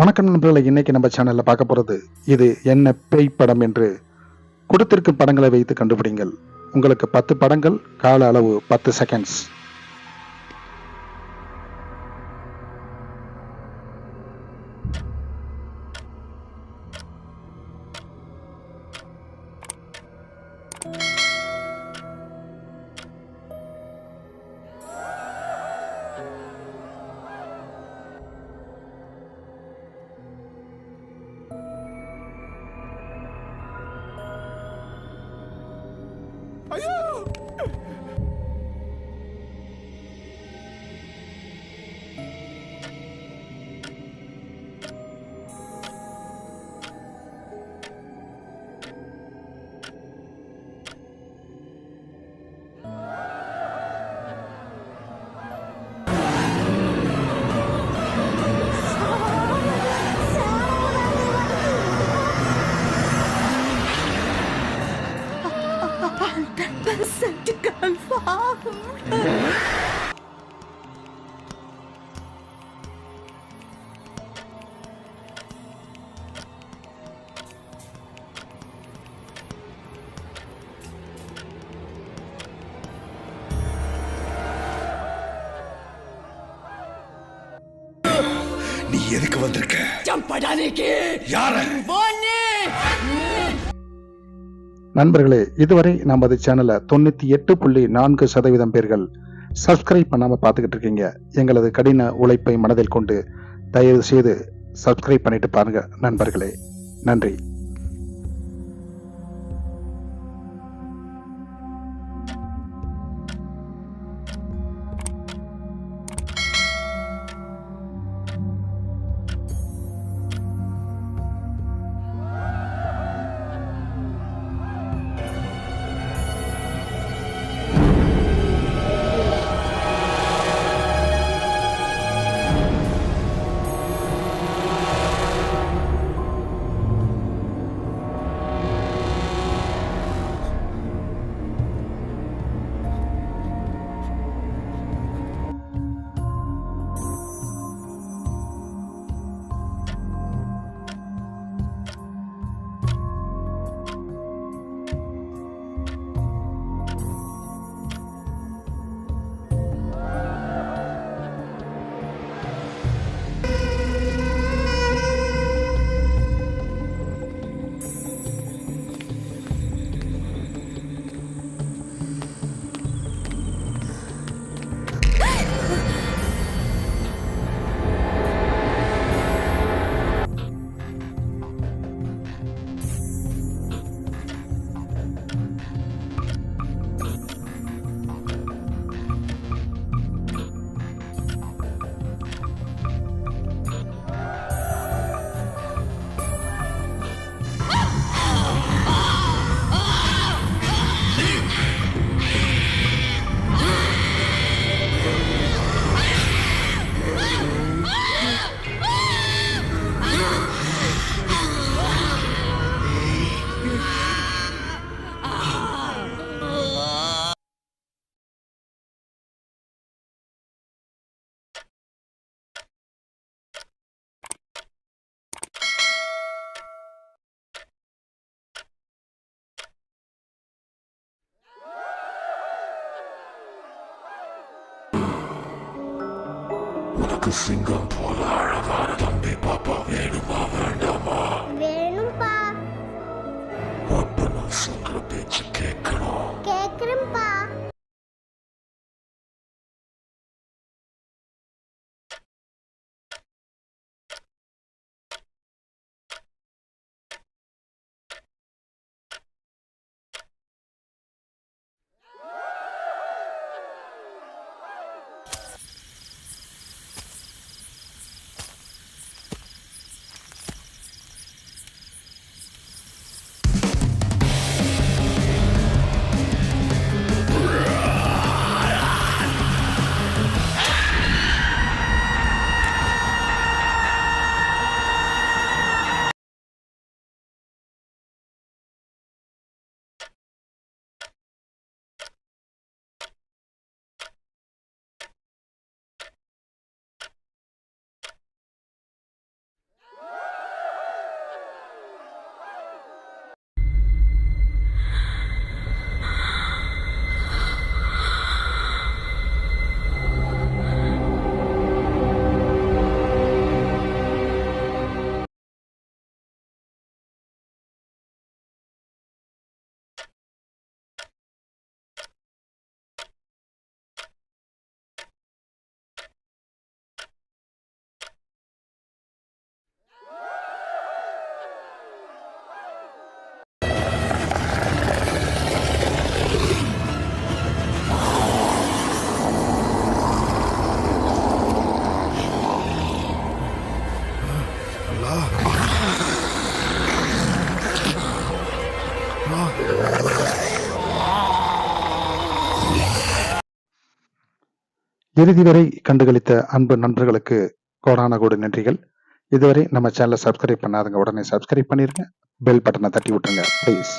வணக்கம் நண்பர்களே, இன்னைக்கு நம்ம சேனல்ல பார்க்க போறது இது என்ன பேய் படம் என்று கொடுத்திருக்கும் படங்களை வைத்து கண்டுபிடிங்கள். உங்களுக்கு 10 படங்கள், கால அளவு 10 செகண்ட்ஸ். நீ எதுக்கு வந்திருக்க? யார? நண்பர்களே, இதுவரை நமது சேனலை 98.4% பேர்கள் சப்ஸ்கிரைப் பண்ணாம பார்த்துக்கிட்டு இருக்கீங்க. எங்களது கடின உழைப்பை மனதில் கொண்டு தயவு செய்து சப்ஸ்கிரைப் பண்ணிட்டு பாருங்க நண்பர்களே. நன்றி. உனக்கு சிங்கம் போல அழகான தம்பி பாப்பா வேணுமா வேண்டாமா? வேணும்பா. அப்ப நான் சொல்ற பேச்சு கேட்கணும். கேக்குறேன்பா. இறுதி வரை கண்டுகளித்த அன்பு நண்பர்களுக்கு கோடான கோடி நன்றிகள். இதுவரை நம்ம சேனலை சப்ஸ்கிரைப் பண்ணாதவங்க உடனே சப்ஸ்கிரைப் பண்ணிருங்க. பெல் பட்டனை தட்டி விட்டுருங்க ப்ளீஸ்.